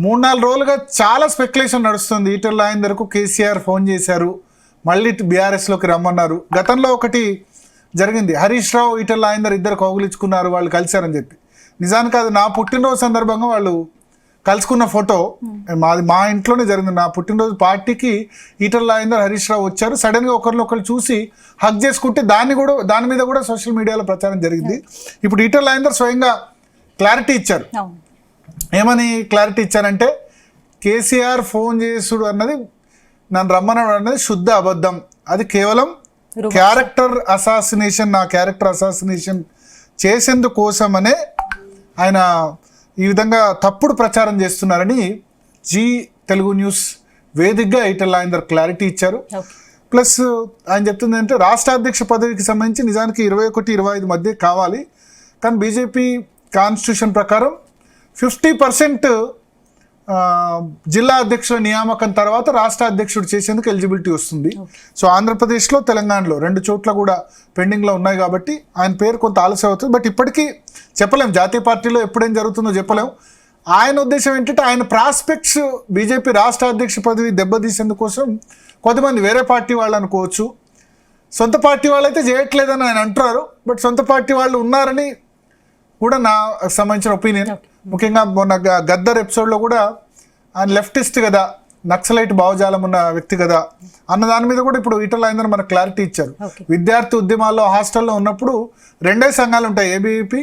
3-4 రోజులుగా చాలా స్పెక్యులేషన్ నడుస్తుంది. ఈటెల రాజేందర్కు కేసీఆర్ ఫోన్ చేశారు, మళ్ళీ బీఆర్ఎస్లోకి రమ్మన్నారు. గతంలో ఒకటి జరిగింది, హరీష్ రావు ఈటెల రాజేందర్ ఇద్దరు కౌగులించుకున్నారు, వాళ్ళు కలిశారని చెప్పి. నిజానికి అది నా పుట్టినరోజు సందర్భంగా వాళ్ళు కలుసుకున్న ఫోటో మా ఇంట్లోనే జరిగింది. నా పుట్టినరోజు పార్టీకి ఈటెల రాజేందర్ హరీష్ రావు వచ్చారు. సడన్గా ఒకరినొకరు చూసి హక్ చేసుకుంటే దాని మీద కూడా సోషల్ మీడియాలో ప్రచారం జరిగింది. ఇప్పుడు ఈటెల రాజేందర్ స్వయంగా క్లారిటీ ఇచ్చారు. ఏమని క్లారిటీ ఇచ్చారంటే, కేసీఆర్ ఫోన్ చేసుడు అన్నది, నన్ను రమ్మనడు అన్నది శుద్ధ అబద్ధం, అది కేవలం క్యారెక్టర్ అసాసినేషన్, నా క్యారెక్టర్ అసాసినేషన్ చేసేందుకోసమనే ఆయన ఈ విధంగా తప్పుడు ప్రచారం చేస్తున్నారని జీ తెలుగు న్యూస్ వేదికగా ఈటెల రాజేందర్ క్లారిటీ ఇచ్చారు. ప్లస్ ఆయన చెప్తుంది అంటే, రాష్ట్ర అధ్యక్ష పదవికి సంబంధించి నిజానికి 21-25 మధ్య కావాలి, కానీ బీజేపీ కాన్స్టిట్యూషన్ ప్రకారం 50% జిల్లా అధ్యక్షుల నియామకం తర్వాత రాష్ట్ర అధ్యక్షుడు చేసేందుకు ఎలిజిబిలిటీ వస్తుంది. సో ఆంధ్రప్రదేశ్లో, తెలంగాణలో 2 చోట్ల కూడా పెండింగ్లో ఉన్నాయి కాబట్టి ఆయన పేరు కొంత ఆలస్యం అవుతుంది. బట్ ఇప్పటికీ చెప్పలేం, జాతీయ పార్టీలో ఎప్పుడేం జరుగుతుందో చెప్పలేం. ఆయన ఉద్దేశం ఏంటంటే, ఆయన ప్రాస్పెక్ట్స్ బీజేపీ రాష్ట్ర అధ్యక్ష పదవి దెబ్బతీసేందుకోసం కొంతమంది వేరే పార్టీ వాళ్ళు అనుకోవచ్చు, సొంత పార్టీ వాళ్ళు అయితే చేయట్లేదని ఆయన అంటున్నారు. బట్ సొంత పార్టీ వాళ్ళు ఉన్నారని కూడా నా సంబంధించిన ఒపీనియన్. ముఖ్యంగా మొన్న గద్దర్ ఎపిసోడ్లో కూడా ఆయన లెఫ్టిస్ట్ కదా, నక్సలైట్ భావజాలం ఉన్న వ్యక్తి కదా అన్న దాని మీద కూడా ఇప్పుడు ఈటెల రాజేందర్ మనకు క్లారిటీ ఇచ్చారు. విద్యార్థి ఉద్యమాల్లో హాస్టల్లో ఉన్నప్పుడు 2 సంఘాలు ఉంటాయి, ఏబీవీపీ,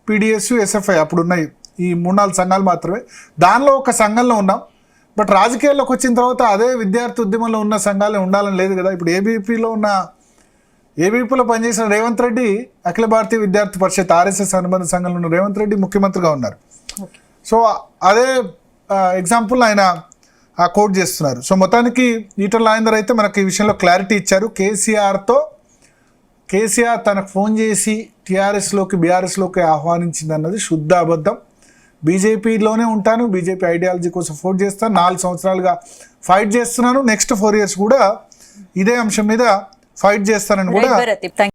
పీడిఎస్, ఎస్ఎఫ్ఐ. అప్పుడు ఉన్నాయి ఈ 3-4 సంఘాలు మాత్రమే. దానిలో ఒక సంఘంలో ఉన్నాం. బట్ రాజకీయాల్లోకి వచ్చిన తర్వాత అదే విద్యార్థి ఉద్యమంలో ఉన్న సంఘాలే ఉండాలని లేదు కదా. ఇప్పుడు ఏబీవీపీలో పనిచేసిన రేవంత్ రెడ్డి అఖిల భారతీయ విద్యార్థి పరిషత్ ఆర్ఎస్ఎస్ అనుబంధ సంఘంలో ఉన్న రేవంత్ రెడ్డి ముఖ్యమంత్రిగా ఉన్నారు. సో అదే ఎగ్జాంపుల్ ఆయన కోట్ చేస్తున్నారు. సో మొత్తానికి ఈటెల రాజేందర్ అయితే మనకి ఈ విషయంలో క్లారిటీ ఇచ్చారు. కేసీఆర్ తనకు ఫోన్ చేసి టీఆర్ఎస్లోకి బీఆర్ఎస్లోకి ఆహ్వానించింది అన్నది శుద్ధ అబద్ధం. బీజేపీలోనే ఉంటాను, బీజేపీ ఐడియాలజీ కోసం ఫోట్ చేస్తాను, 4 సంవత్సరాలుగా ఫైట్ చేస్తున్నాను, నెక్స్ట్ 4 years కూడా ఇదే అంశం మీద ఫైట్ చేస్తానని కూడా